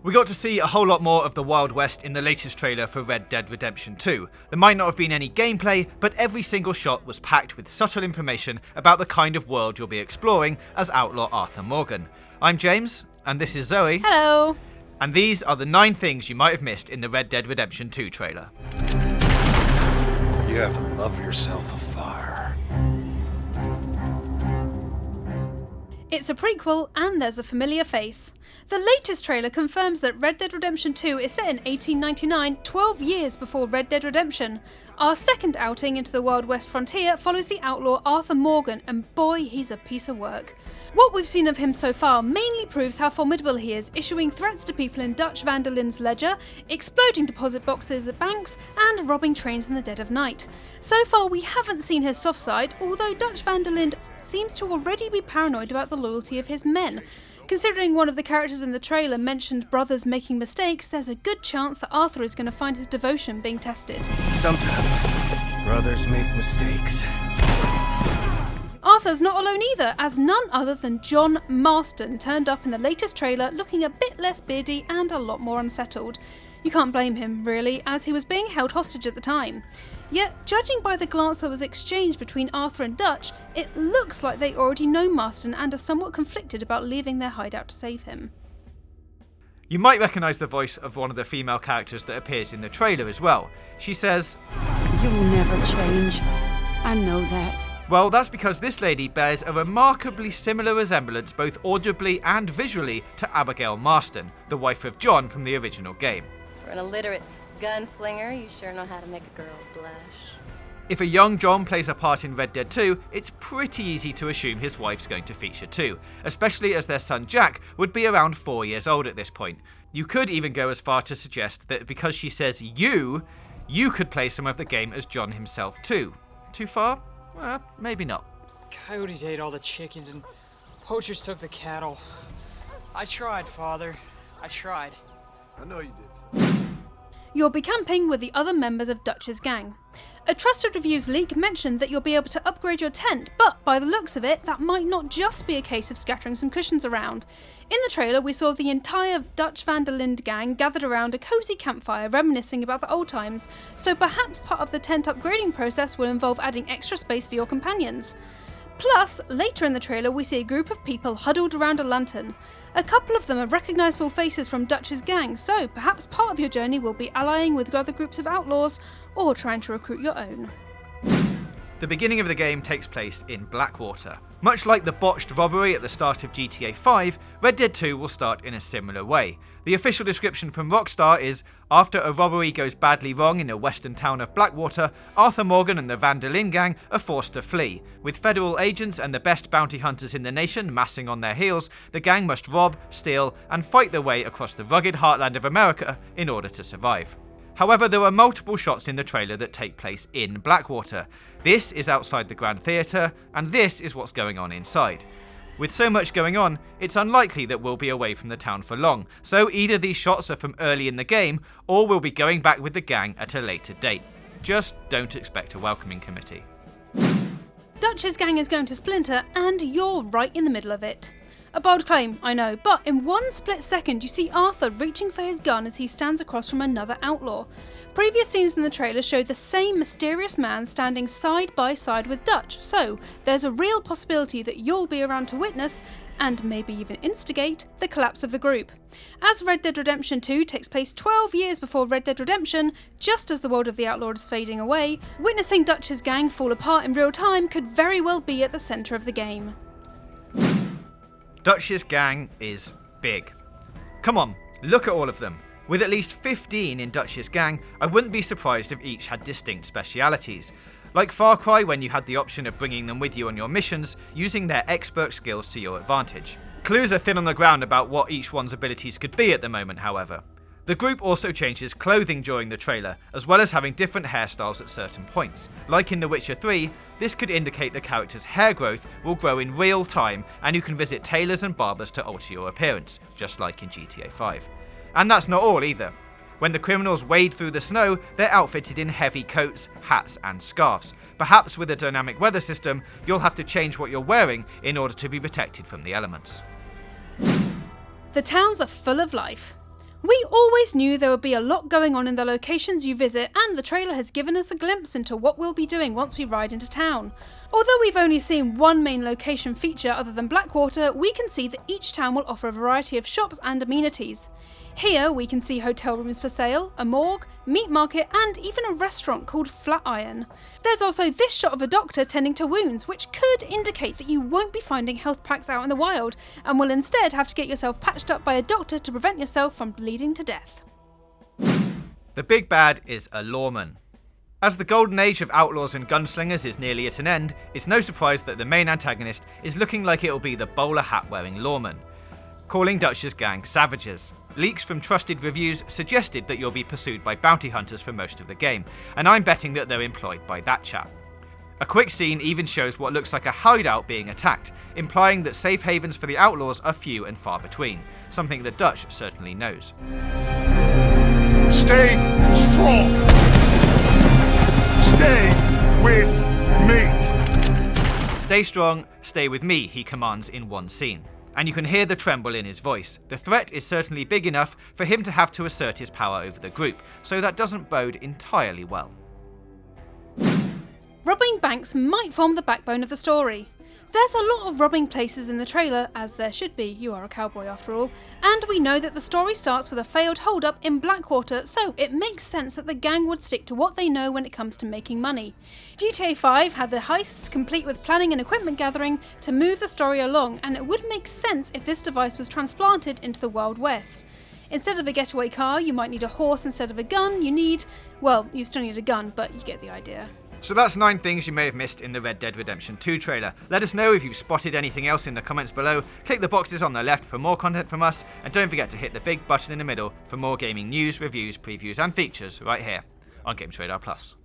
We got to see a whole lot more of the Wild West in the latest trailer for Red Dead Redemption 2. There might not have been any gameplay, but every single shot was packed with subtle information about the kind of world you'll be exploring as Outlaw Arthur Morgan. I'm James, and this is Zoe. Hello. And these are the 9 things you might have missed in the Red Dead Redemption 2 trailer. You have to love yourself a fire. It's a prequel and there's a familiar face. The latest trailer confirms that Red Dead Redemption 2 is set in 1899, 12 years before Red Dead Redemption. Our second outing into the Wild West frontier follows the outlaw Arthur Morgan, and boy, he's a piece of work. What we've seen of him so far mainly proves how formidable he is, issuing threats to people in Dutch van der Linde's ledger, exploding deposit boxes at banks, and robbing trains in the dead of night. So far we haven't seen his soft side, although Dutch van der Linde seems to already be paranoid about the loyalty of his men. Considering one of the characters in the trailer mentioned brothers making mistakes, there's a good chance that Arthur is going to find his devotion being tested. Sometimes brothers make mistakes. Arthur's not alone either, as none other than John Marston turned up in the latest trailer looking a bit less beardy and a lot more unsettled. You can't blame him, really, as he was being held hostage at the time. Yet, judging by the glance that was exchanged between Arthur and Dutch, it looks like they already know Marston and are somewhat conflicted about leaving their hideout to save him. You might recognise the voice of one of the female characters that appears in the trailer as well. She says, "You'll never change. I know that." well, that's because this lady bears a remarkably similar resemblance both audibly and visually to Abigail Marston, the wife of John from the original game. For an illiterate gunslinger, you sure know how to make a girl blush. If a young John plays a part in Red Dead 2, it's pretty easy to assume his wife's going to feature too, especially as their son Jack would be around 4 years old at this point. You could even go as far to suggest that because she says you could play some of the game as John himself too. Too far? Well, maybe not. Coyotes ate all the chickens and poachers took the cattle. I tried, Father. I tried. I know you did, son. You'll be camping with the other members of Dutch's gang. A trusted reviews leak mentioned that you'll be able to upgrade your tent, but by the looks of it, that might not just be a case of scattering some cushions around. In the trailer, we saw the entire Dutch van der Linde gang gathered around a cosy campfire reminiscing about the old times, so perhaps part of the tent upgrading process will involve adding extra space for your companions. Plus, later in the trailer we see a group of people huddled around a lantern. A couple of them are recognisable faces from Dutch's gang, so perhaps part of your journey will be allying with other groups of outlaws, or trying to recruit your own. The beginning of the game takes place in Blackwater. Much like the botched robbery at the start of GTA 5, Red Dead 2 will start in a similar way. The official description from Rockstar is, after a robbery goes badly wrong in a western town of Blackwater, Arthur Morgan and the Van der Linde gang are forced to flee. With federal agents and the best bounty hunters in the nation massing on their heels, the gang must rob, steal, and fight their way across the rugged heartland of America in order to survive. However, there are multiple shots in the trailer that take place in Blackwater. This is outside the Grand Theatre, and this is what's going on inside. With so much going on, it's unlikely that we'll be away from the town for long, so either these shots are from early in the game, or we'll be going back with the gang at a later date. Just don't expect a welcoming committee. Dutch's gang is going to Splinter, and you're right in the middle of it. A bold claim, I know, but in one split second you see Arthur reaching for his gun as he stands across from another outlaw. Previous scenes in the trailer showed the same mysterious man standing side by side with Dutch, so there's a real possibility that you'll be around to witness, and maybe even instigate, the collapse of the group. As Red Dead Redemption 2 takes place 12 years before Red Dead Redemption, just as the world of the outlaw is fading away, witnessing Dutch's gang fall apart in real time could very well be at the centre of the game. Dutch's gang is big. Come on, look at all of them. With at least 15 in Dutch's gang, I wouldn't be surprised if each had distinct specialities. Like Far Cry, when you had the option of bringing them with you on your missions, using their expert skills to your advantage. Clues are thin on the ground about what each one's abilities could be at the moment, however. The group also changes clothing during the trailer, as well as having different hairstyles at certain points. Like in The Witcher 3, this could indicate the character's hair growth will grow in real time, and you can visit tailors and barbers to alter your appearance, just like in GTA 5. And that's not all either. When the criminals wade through the snow, they're outfitted in heavy coats, hats and scarves. Perhaps with a dynamic weather system, you'll have to change what you're wearing in order to be protected from the elements. The towns are full of life. We always knew there would be a lot going on in the locations you visit, and the trailer has given us a glimpse into what we'll be doing once we ride into town. Although we've only seen one main location feature other than Blackwater, we can see that each town will offer a variety of shops and amenities. Here we can see hotel rooms for sale, a morgue, meat market, and even a restaurant called Flatiron. There's also this shot of a doctor tending to wounds, which could indicate that you won't be finding health packs out in the wild, and will instead have to get yourself patched up by a doctor to prevent yourself from bleeding to death. The big bad is a lawman. As the golden age of outlaws and gunslingers is nearly at an end, it's no surprise that the main antagonist is looking like it'll be the bowler hat wearing lawman, calling Dutch's gang savages. Leaks from trusted reviews suggested that you'll be pursued by bounty hunters for most of the game, and I'm betting that they're employed by that chap. A quick scene even shows what looks like a hideout being attacked, implying that safe havens for the outlaws are few and far between, something that Dutch certainly knows. Stay strong. Stay with me. Stay strong, stay with me, he commands in one scene. And you can hear the tremble in his voice. The threat is certainly big enough for him to have to assert his power over the group, so that doesn't bode entirely well. Robbing banks might form the backbone of the story. There's a lot of robbing places in the trailer, as there should be, you are a cowboy after all, and we know that the story starts with a failed hold-up in Blackwater, so it makes sense that the gang would stick to what they know when it comes to making money. GTA 5 had the heists complete with planning and equipment gathering to move the story along, and it would make sense if this device was transplanted into the Wild West. Instead of a getaway car, you might need a horse instead of a gun. You still need a gun, but you get the idea. So that's 9 things you may have missed in the Red Dead Redemption 2 trailer. Let us know if you've spotted anything else in the comments below. Click the boxes on the left for more content from us, and don't forget to hit the big button in the middle for more gaming news, reviews, previews and features right here on Games Radar Plus.